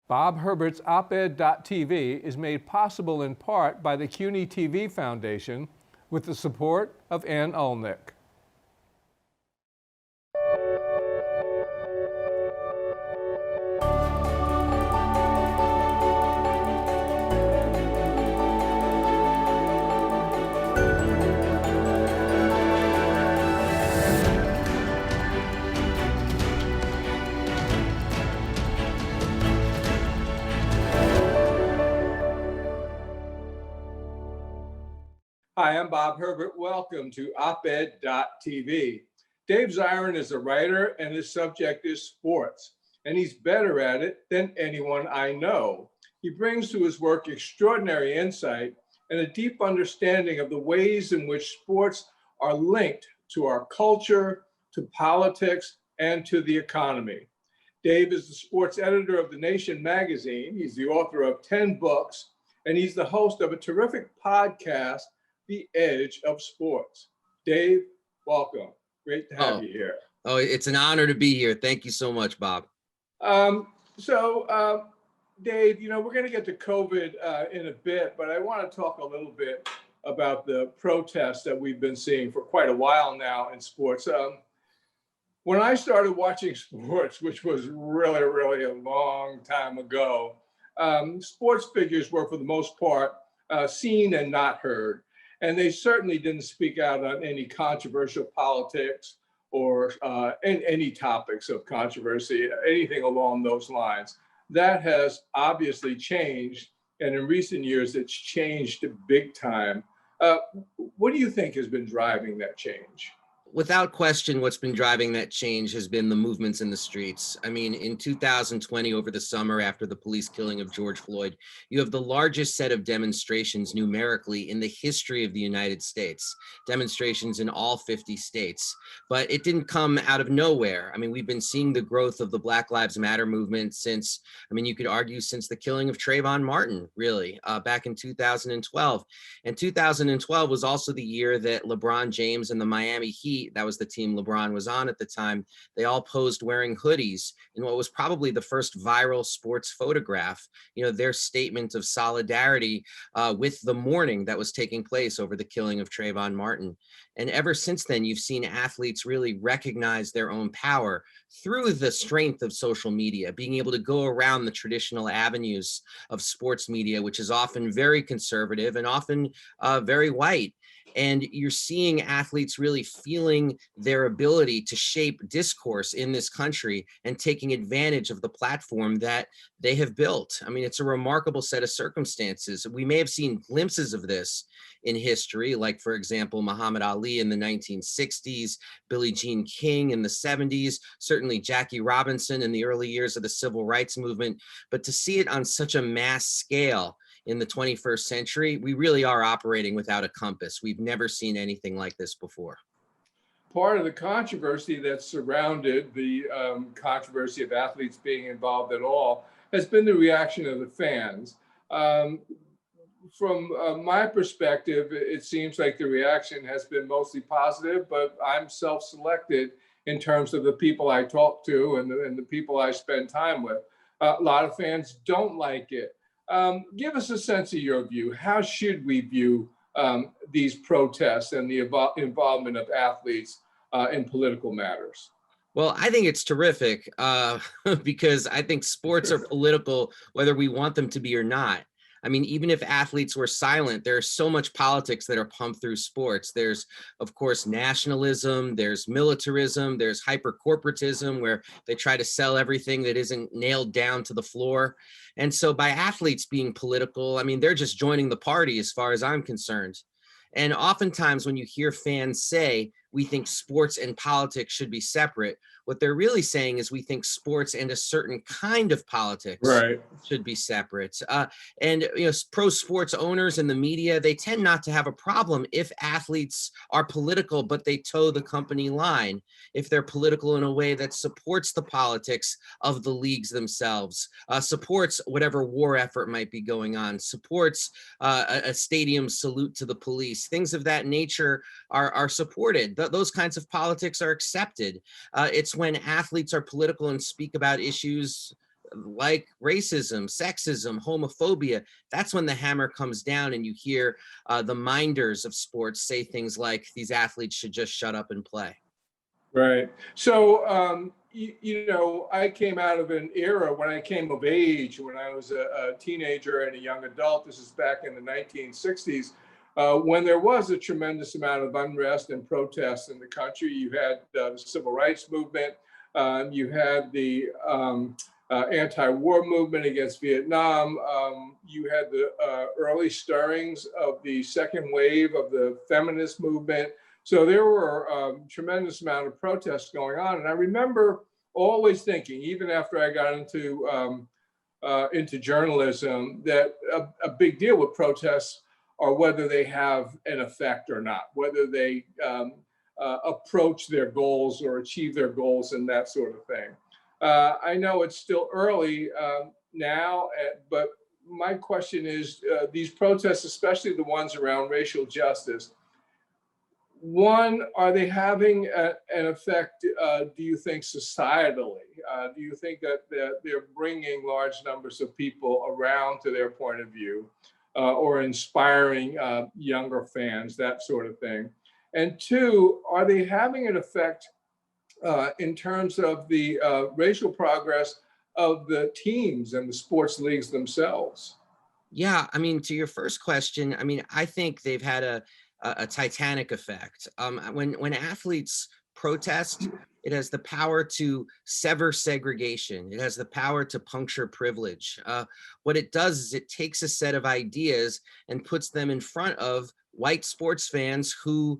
Bob Herbert's OpEd.tv is made possible in part by the CUNY TV Foundation with the support of Ann Ulnick. Hi, I'm Bob Herbert. Welcome to OpEd.tv. Dave Zirin is a writer and his subject is sports, and he's better at it than anyone I know. He brings to his work extraordinary insight and a deep understanding of the ways in which sports are linked to our culture, to politics, and to the economy. Dave is the sports editor of The Nation magazine. He's the author of 10 books, and he's the host of a terrific podcast, The Edge of Sports. Dave, welcome. Great to have you here. Oh, it's an honor to be here. Thank you so much, Bob. Dave, we're going to get to COVID in a bit, but I want to talk a little bit about the protests that we've been seeing for quite a while now in sports. When I started watching sports, which was really, really a long time ago, sports figures were, for the most part, seen and not heard. And they certainly didn't speak out on any controversial politics or any topics of controversy, anything along those lines. That has obviously changed. And in recent years, it's changed big time. What do you think has been driving that change? Without question, what's been driving that change has been the movements in the streets. I mean, in 2020, over the summer after the police killing of George Floyd, you have the largest set of demonstrations numerically in the history of the United States, demonstrations in all 50 states. But it didn't come out of nowhere. I mean, we've been seeing the growth of the Black Lives Matter movement since, you could argue since the killing of Trayvon Martin, really, back in 2012. And 2012 was also the year that LeBron James and the Miami Heat, that was the team LeBron was on at the time, they all posed wearing hoodies in what was probably the first viral sports photograph, their statement of solidarity with the mourning that was taking place over the killing of Trayvon Martin. And ever since then, you've seen athletes really recognize their own power through the strength of social media, being able to go around the traditional avenues of sports media, which is often very conservative and often very white. And you're seeing athletes really feeling their ability to shape discourse in this country and taking advantage of the platform that they have built. I mean, it's a remarkable set of circumstances. We may have seen glimpses of this in history, like, for example, Muhammad Ali in the 1960s, Billie Jean King in the 70s, certainly Jackie Robinson in the early years of the civil rights movement. But to see it on such a mass scale in the 21st century, we really are operating without a compass. We've never seen anything like this before. Part of the controversy that surrounded the controversy of athletes being involved at all has been the reaction of the fans. From my perspective, it seems like the reaction has been mostly positive, but I'm self-selected in terms of the people I talk to and the people I spend time with. A lot of fans don't like it. Give us a sense of your view. How should we view these protests and the involvement of athletes in political matters? Well, I think it's terrific because I think sports are political, whether we want them to be or not. I mean, even if athletes were silent, there's so much politics that are pumped through sports. There's, of course, nationalism, there's militarism, there's hyper-corporatism, where they try to sell everything that isn't nailed down to the floor. And so by athletes being political, I mean, they're just joining the party as far as I'm concerned. And oftentimes when you hear fans say, we think sports and politics should be separate, what they're really saying is we think sports and a certain kind of politics should be separate. And pro sports owners and the media, they tend not to have a problem if athletes are political, but they toe the company line. If they're political in a way that supports the politics of the leagues themselves, supports whatever war effort might be going on, supports a stadium salute to the police, things of that nature are supported. Those kinds of politics are accepted. It's when athletes are political and speak about issues like racism, sexism, homophobia, that's when the hammer comes down and you hear the minders of sports say things like these athletes should just shut up and play. Right. So, I came out of an era when I came of age, when I was a teenager and a young adult. This is back in the 1960s, when there was a tremendous amount of unrest and protests in the country. You had the civil rights movement. You had the anti-war movement against Vietnam. You had the early stirrings of the second wave of the feminist movement. So there were a tremendous amount of protests going on. And I remember always thinking, even after I got into journalism, that a big deal with protests are whether they have an effect or not, whether they approach their goals or achieve their goals and that sort of thing. I know it's still early now, but my question is, these protests, especially the ones around racial justice, one, are they having an effect, do you think, societally? Do you think that they're bringing large numbers of people around to their point of view, or inspiring younger fans, that sort of thing? And two, are they having an effect in terms of the racial progress of the teams and the sports leagues themselves? Yeah, I mean, to your first question, I mean, I think they've had a titanic effect. When athletes protest, it has the power to sever segregation. It has the power to puncture privilege. What it does is it takes a set of ideas and puts them in front of white sports fans who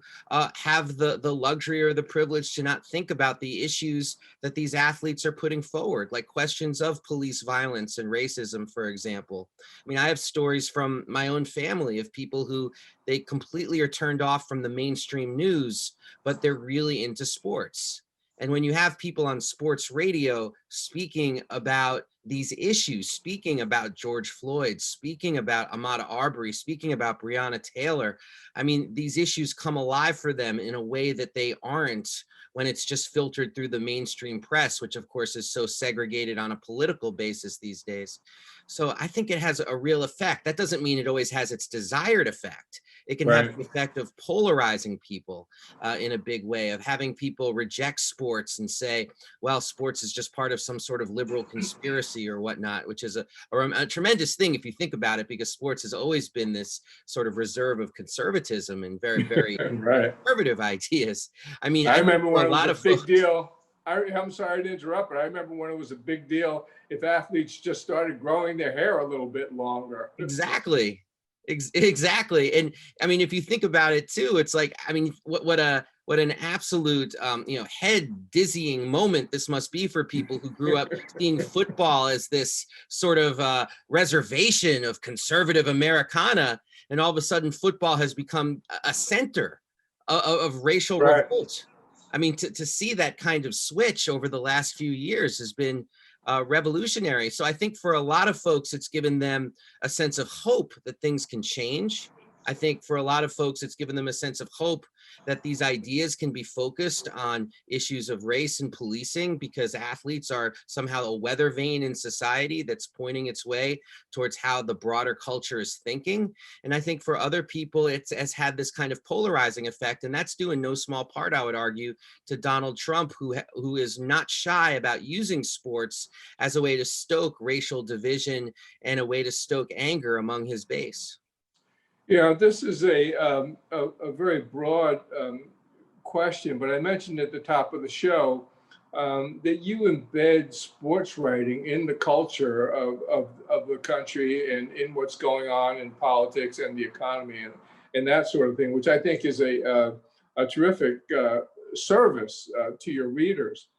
have the luxury or the privilege to not think about the issues that these athletes are putting forward, like questions of police violence and racism, for example. I mean, I have stories from my own family of people who they completely are turned off from the mainstream news, but they're really into sports. And when you have people on sports radio speaking about these issues, speaking about George Floyd, speaking about Ahmaud Arbery, speaking about Breonna Taylor, I mean, these issues come alive for them in a way that they aren't when it's just filtered through the mainstream press, which of course is so segregated on a political basis these days. So I think it has a real effect. That doesn't mean it always has its desired effect. It can have Right. the effect of polarizing people in a big way, of having people reject sports and say, well, sports is just part of some sort of liberal conspiracy or whatnot, which is a tremendous thing if you think about it, because sports has always been this sort of reserve of conservatism and very, very Right. conservative ideas. I mean, I I think remember for when a it was lot a of big folks, deal. I'm sorry to interrupt, but I remember when it was a big deal if athletes just started growing their hair a little bit longer. exactly. Exactly. And I mean, if you think about it too, it's like, I mean, what an absolute, head dizzying moment this must be for people who grew up seeing football as this sort of reservation of conservative Americana. And all of a sudden football has become a center of racial Right. revolt. I mean, to see that kind of switch over the last few years has been revolutionary. So I think for a lot of folks, it's given them a sense of hope that things can change. I think for a lot of folks, it's given them a sense of hope that these ideas can be focused on issues of race and policing, because athletes are somehow a weather vane in society that's pointing its way towards how the broader culture is thinking. And I think for other people, it has had this kind of polarizing effect. And that's due in no small part, I would argue, to Donald Trump, who is not shy about using sports as a way to stoke racial division and a way to stoke anger among his base. Yeah, this is a very broad question, but I mentioned at the top of the show that you embed sports writing in the culture of the country and in what's going on in politics and the economy and that sort of thing, which I think is a terrific service to your readers.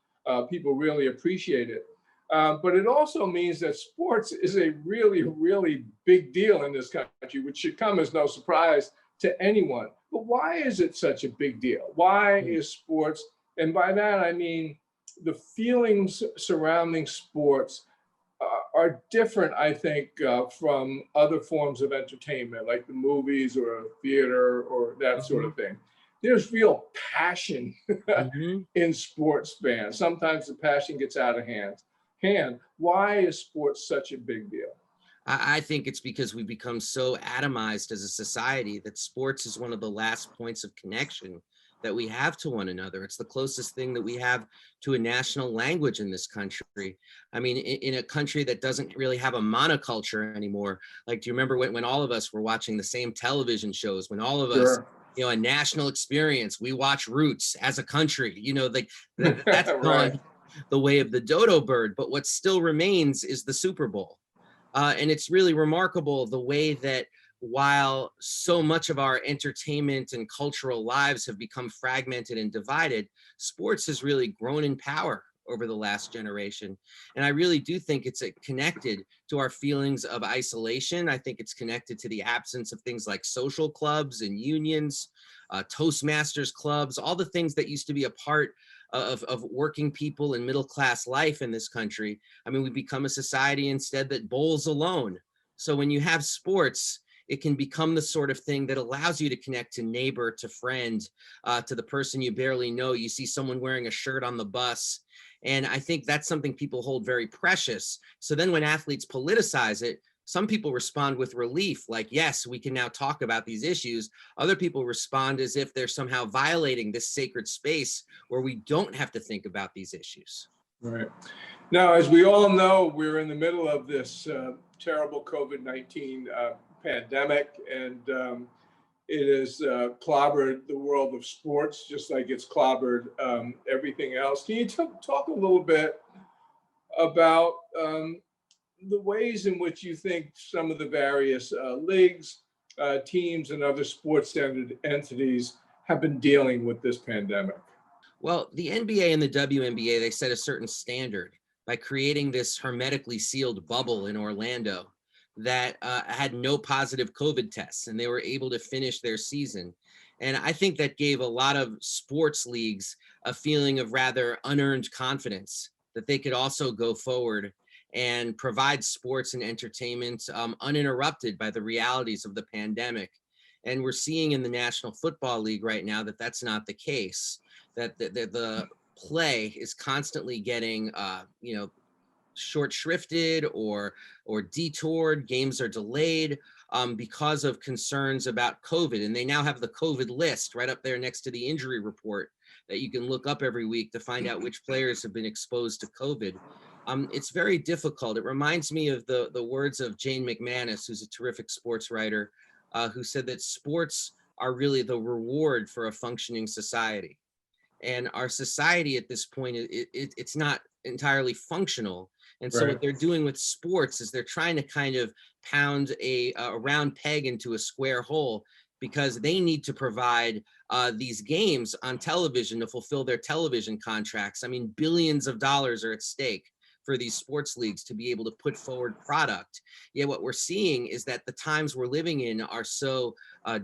People really appreciate it. But it also means that sports is a really, really big deal in this country, which should come as no surprise to anyone. But why is it such a big deal? Why is sports, and by that I mean the feelings surrounding sports are different, I think, from other forms of entertainment, like the movies or theater or that sort of thing. There's real passion Mhm. in sports fans. Sometimes the passion gets out of hand. can. Why is sports such a big deal? I think it's because we've become so atomized as a society that sports is one of the last points of connection that we have to one another. It's the closest thing that we have to a national language in this country. I mean, in a country that doesn't really have a monoculture anymore. Like, do you remember when all of us were watching the same television shows, when all of us, Sure. a national experience, we watch Roots as a country, like that's Right. gone the way of the dodo bird. But what still remains is the Super Bowl. And it's really remarkable the way that while so much of our entertainment and cultural lives have become fragmented and divided, sports has really grown in power over the last generation. And I really do think it's connected to our feelings of isolation. I think it's connected to the absence of things like social clubs and unions, Toastmasters clubs, all the things that used to be a part of working people and middle class life in this country. I mean, we've become a society instead that bowls alone. So when you have sports, it can become the sort of thing that allows you to connect to neighbor, to friend, to the person you barely know. You see someone wearing a shirt on the bus. And I think that's something people hold very precious. So then when athletes politicize it, some people respond with relief, like, yes, we can now talk about these issues. Other people respond as if they're somehow violating this sacred space where we don't have to think about these issues. Right. Now, as we all know, we're in the middle of this terrible COVID-19 pandemic, and it has clobbered the world of sports, just like it's clobbered everything else. Can you talk a little bit about the ways in which you think some of the various leagues, teams, and other sports-centered entities have been dealing with this pandemic? Well, the NBA and the WNBA, they set a certain standard by creating this hermetically sealed bubble in Orlando that had no positive COVID tests, and they were able to finish their season. And I think that gave a lot of sports leagues a feeling of rather unearned confidence that they could also go forward and provide sports and entertainment uninterrupted by the realities of the pandemic. And we're seeing in the National Football League right now that that's not the case, that the play is constantly getting, short shrifted or detoured. Games are delayed because of concerns about COVID. And they now have the COVID list right up there next to the injury report that you can look up every week to find out which players have been exposed to COVID. It's very difficult. It reminds me of the words of Jane McManus, who's a terrific sports writer, who said that sports are really the reward for a functioning society. And our society at this point, it's not entirely functional. And so Right. what they're doing with sports is they're trying to kind of pound a round peg into a square hole, because they need to provide these games on television to fulfill their television contracts. I mean, billions of dollars are at stake for these sports leagues to be able to put forward product. Yet what we're seeing is that the times we're living in are so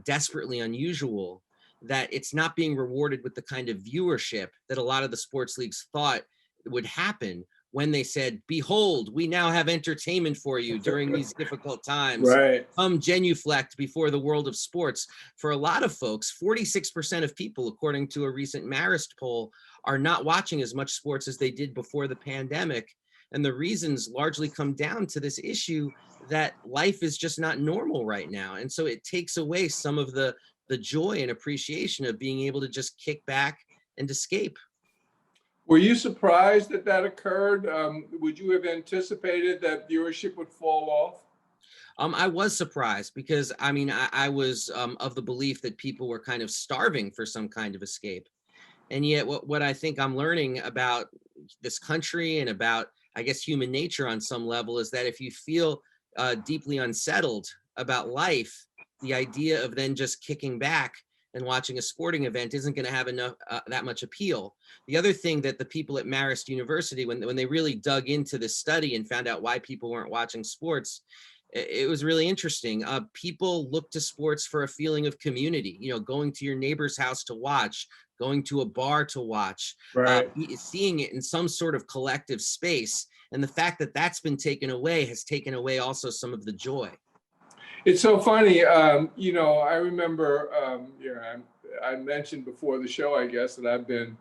desperately unusual that it's not being rewarded with the kind of viewership that a lot of the sports leagues thought would happen when they said, behold, we now have entertainment for you during these difficult times. Right. Come genuflect before the world of sports. For a lot of folks, 46% of people, according to a recent Marist poll, are not watching as much sports as they did before the pandemic. And the reasons largely come down to this issue that life is just not normal right now. And so it takes away some of the joy and appreciation of being able to just kick back and escape. Were you surprised that that occurred? Would you have anticipated that viewership would fall off? I was surprised because, I mean, I was of the belief that people were kind of starving for some kind of escape. And yet what I think I'm learning about this country and about, I guess, human nature on some level is that if you feel deeply unsettled about life, the idea of then just kicking back and watching a sporting event isn't going to have enough that much appeal. The other thing that the people at Marist University, when they really dug into this study and found out why people weren't watching sports, it was really interesting. People look to sports for a feeling of community, going to your neighbor's house to watch, going to a bar to watch, Right. seeing it in some sort of collective space. And the fact that that's been taken away has taken away also some of the joy. It's so funny. I remember, I mentioned before the show, I guess, that I've been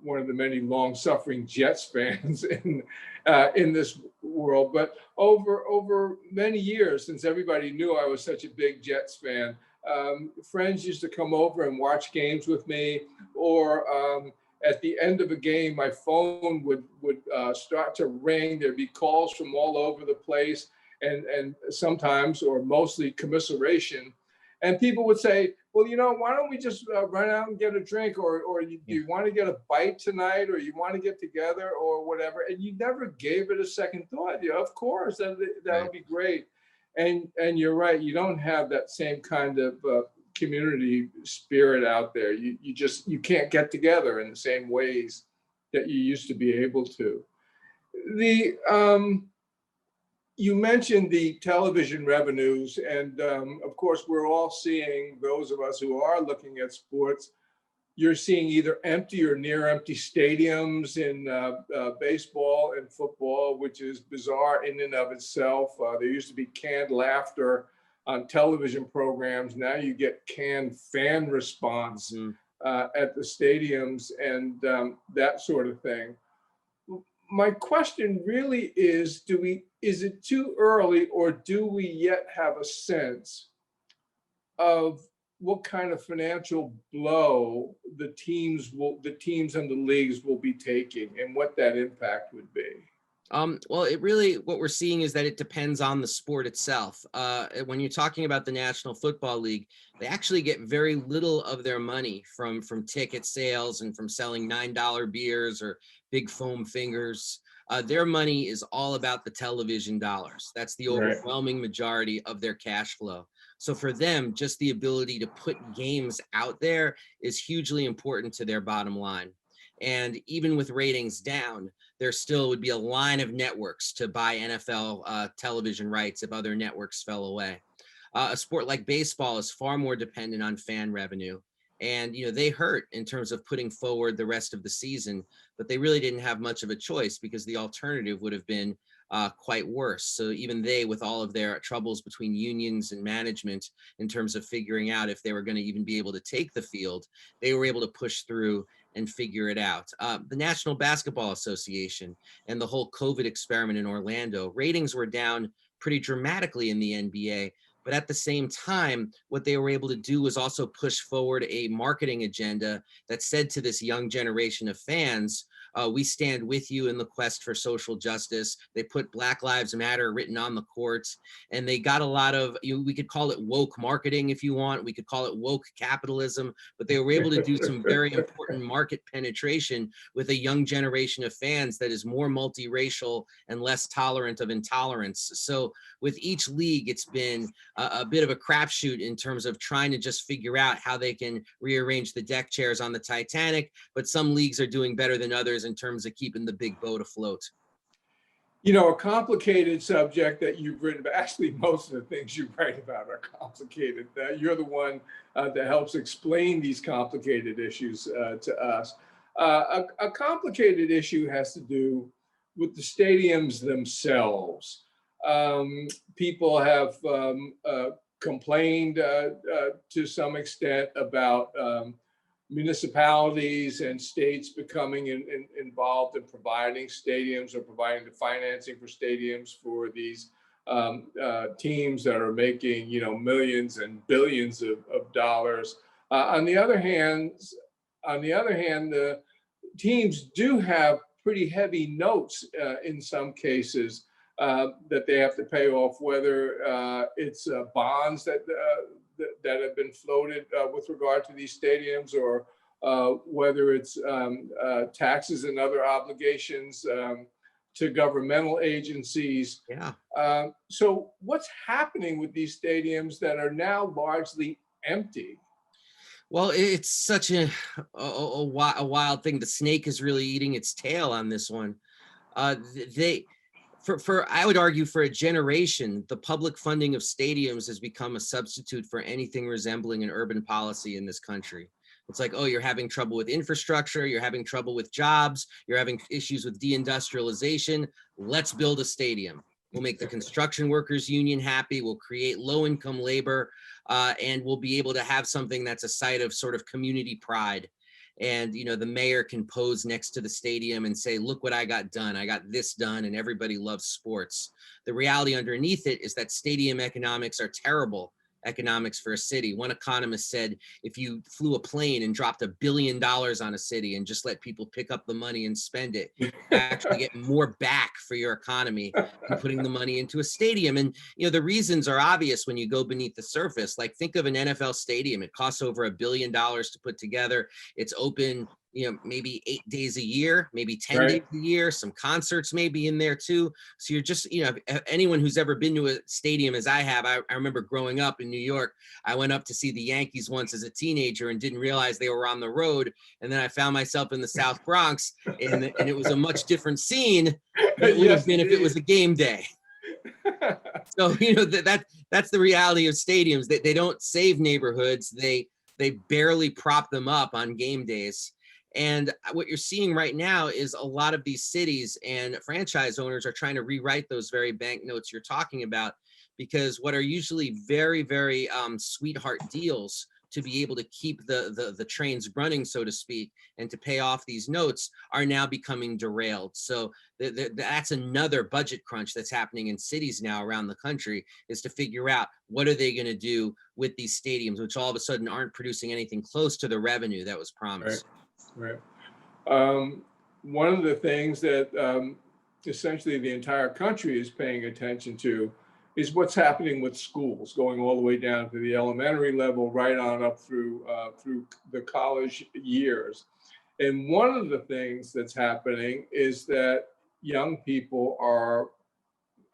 one of the many long-suffering Jets fans, and in this world. But over many years, since everybody knew I was such a big Jets fan, friends used to come over and watch games with me, or at the end of a game, my phone would start to ring. There'd be calls from all over the place, and sometimes, or mostly, commiseration. And people would say, well, why don't we just run out and get a drink, or do you want to get a bite tonight, or you want to get together, or whatever. And you never gave it a second thought. Of course, that'll be great. And you're right, you don't have that same kind of community spirit out there. You can't get together in the same ways that you used to be able to. You mentioned the television revenues, and of course, we're all seeing, those of us who are looking at sports, you're seeing either empty or near empty stadiums in baseball and football, which is bizarre in and of itself. There used to be canned laughter on television programs. Now you get canned fan response at the stadiums and that sort of thing. My question really is, is it too early, or do we yet have a sense of what kind of financial blow the teams and the leagues will be taking, and what that impact would be? Well, what we're seeing is that it depends on the sport itself. When you're talking about the National Football League, they actually get very little of their money from ticket sales and from selling $9 beers or big foam fingers. Their money is all about the television dollars. That's the overwhelming majority of their cash flow. So for them, just the ability to put games out there is hugely important to their bottom line. And even with ratings down, there still would be a line of networks to buy NFL television rights if other networks fell away. A sport like baseball is far more dependent on fan revenue. And, they hurt in terms of putting forward the rest of the season, but they really didn't have much of a choice because the alternative would have been quite worse. So even they, with all of their troubles between unions and management in terms of figuring out if they were going to even be able to take the field, they were able to push through and figure it out. The National Basketball Association and the whole COVID experiment in Orlando, ratings were down pretty dramatically in the NBA. But at the same time, what they were able to do was also push forward a marketing agenda that said to this young generation of fans, we stand with you in the quest for social justice. They put Black Lives Matter written on the courts, and they got a lot of, we could call it woke marketing if you want. We could call it woke capitalism, but they were able to do some very important market penetration with a young generation of fans that is more multiracial and less tolerant of intolerance. So with each league, it's been a bit of a crapshoot in terms of trying to just figure out how they can rearrange the deck chairs on the Titanic, but some leagues are doing better than others in terms of keeping the big boat afloat. A complicated subject that you've written about. Actually, most of the things you write about are complicated. You're the one that helps explain these complicated issues to us. A complicated issue has to do with the stadiums themselves. People have complained to some extent about municipalities and states becoming involved in providing stadiums or providing the financing for stadiums for these teams that are making, millions and billions of dollars. On the other hand, the teams do have pretty heavy notes in some cases that they have to pay off, whether it's bonds that have been floated with regard to these stadiums, or whether it's taxes and other obligations to governmental agencies. Yeah. So what's happening with these stadiums that are now largely empty? Well, it's such a wild thing. The snake is really eating its tail on this one. I would argue for a generation, the public funding of stadiums has become a substitute for anything resembling an urban policy in this country. It's like, oh, you're having trouble with infrastructure, you're having trouble with jobs, you're having issues with deindustrialization. Let's build a stadium. We'll make the construction workers union happy. We'll create low-income labor, and we'll be able to have something that's a site of sort of community pride. and the mayor can pose next to the stadium and say, look what I got done, I got this done, and everybody loves sports. The reality underneath it is that stadium economics are terrible economics for a city. One economist said if you flew a plane and dropped $1 billion on a city and just let people pick up the money and spend it, you actually get more back for your economy than putting the money into a stadium. And the reasons are obvious when you go beneath the surface. Like, think of an NFL stadium. It costs over $1 billion to put together. It's open maybe 8 days a year, maybe 10 days a year, some concerts maybe in there too. So you're just, anyone who's ever been to a stadium as I have, I remember growing up in New York, I went up to see the Yankees once as a teenager and didn't realize they were on the road. And then I found myself in the South Bronx and it was a much different scene than it would have been if it was a game day. So, that's the reality of stadiums. They don't save neighborhoods. They barely prop them up on game days. And what you're seeing right now is a lot of these cities and franchise owners are trying to rewrite those very banknotes you're talking about, because what are usually very, very sweetheart deals to be able to keep the trains running, so to speak, and to pay off these notes are now becoming derailed. So that's another budget crunch that's happening in cities now around the country, is to figure out what are they going to do with these stadiums, which all of a sudden aren't producing anything close to the revenue that was promised. Right. One of the things that essentially the entire country is paying attention to is what's happening with schools, going all the way down to the elementary level, right on up through the college years. And one of the things that's happening is that young people are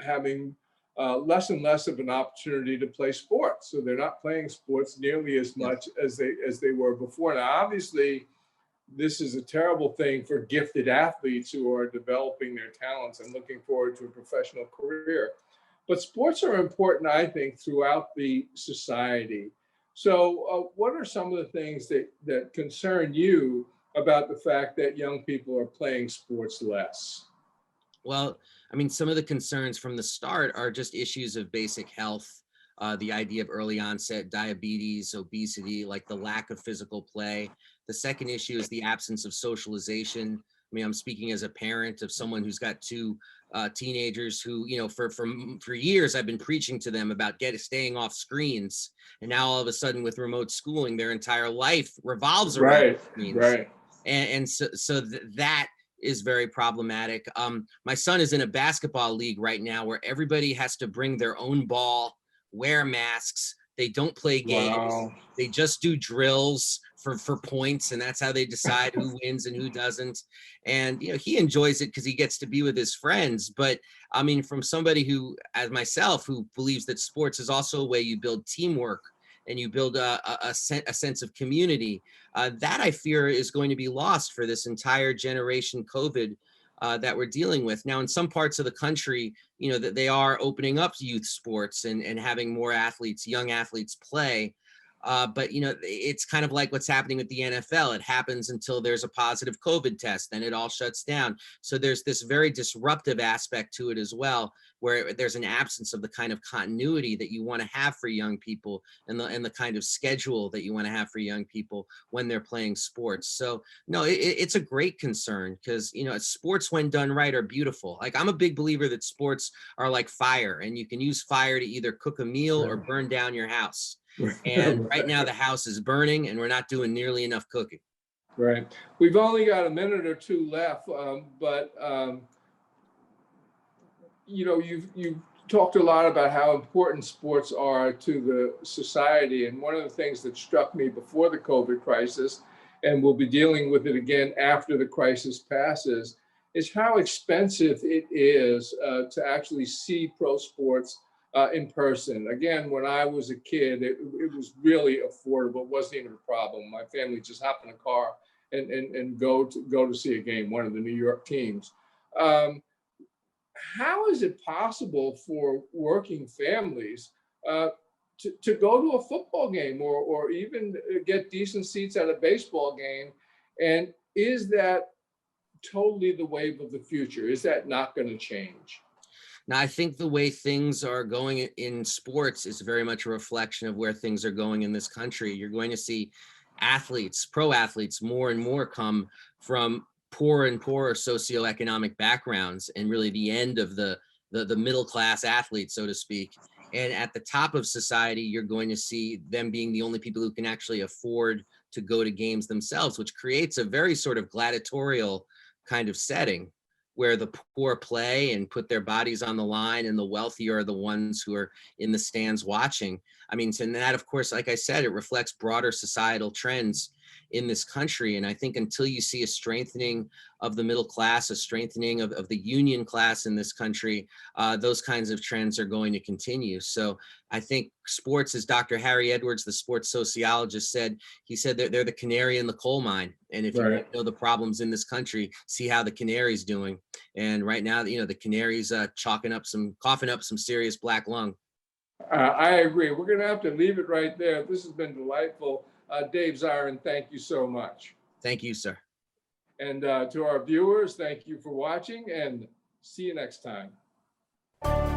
having less and less of an opportunity to play sports. So they're not playing sports nearly as much as they were before. Now, obviously, this is a terrible thing for gifted athletes who are developing their talents and looking forward to a professional career. But sports are important, I think, throughout the society. So what are some of the things that concern you about the fact that young people are playing sports less? Well, I mean, some of the concerns from the start are just issues of basic health, the idea of early onset diabetes, obesity, like the lack of physical play. The second issue is the absence of socialization. I mean, I'm speaking as a parent of someone who's got two teenagers who, for years I've been preaching to them about staying off screens, and now all of a sudden with remote schooling, their entire life revolves around screens. Right. And so that is very problematic. My son is in a basketball league right now where everybody has to bring their own ball, wear masks. They don't play games. Wow. They just do drills for points, and that's how they decide who wins and who doesn't. And he enjoys it because he gets to be with his friends. But I mean, from somebody who, as myself, who believes that sports is also a way you build teamwork and you build a sense of community, that I fear is going to be lost for this entire generation COVID that we're dealing with. Now, in some parts of the country, that they are opening up youth sports and having more athletes, young athletes play. But it's kind of like what's happening with the NFL. It happens until there's a positive COVID test, then it all shuts down. So there's this very disruptive aspect to it as well, where there's an absence of the kind of continuity that you want to have for young people and the kind of schedule that you want to have for young people when they're playing sports. So no, it's a great concern because sports, when done right, are beautiful. Like, I'm a big believer that sports are like fire, and you can use fire to either cook a meal or burn down your house. And right now the house is burning and we're not doing nearly enough cooking. Right. We've only got a minute or two left, but you've talked a lot about how important sports are to the society. And one of the things that struck me before the COVID crisis, and we'll be dealing with it again after the crisis passes, is how expensive it is to actually see pro sports in person. Again, when I was a kid, it was really affordable. It wasn't even a problem. My family just hopped in a car and go to see a game, one of the New York teams. How is it possible for working families to go to a football game or even get decent seats at a baseball game? And is that totally the wave of the future? Is that not going to change? Now, I think the way things are going in sports is very much a reflection of where things are going in this country. You're going to see athletes, pro athletes, more and more come from poorer and poorer socioeconomic backgrounds, and really the end of the middle class athlete, so to speak. And at the top of society, you're going to see them being the only people who can actually afford to go to games themselves, which creates a very sort of gladiatorial kind of setting where the poor play and put their bodies on the line, and the wealthy are the ones who are in the stands watching. I mean, and that, of course, like I said, it reflects broader societal trends in this country. And I think until you see a strengthening of the middle class, a strengthening of the union class in this country, those kinds of trends are going to continue. So I think sports, as Dr. Harry Edwards, the sports sociologist, said, he said that they're the canary in the coal mine. And if you want to know the problems in this country, see how the canary's doing. And right now, the canary's coughing up some serious black lung. I agree. We're going to have to leave it right there. This has been delightful. Dave Zirin, thank you so much. Thank you, sir. And to our viewers, thank you for watching, and see you next time.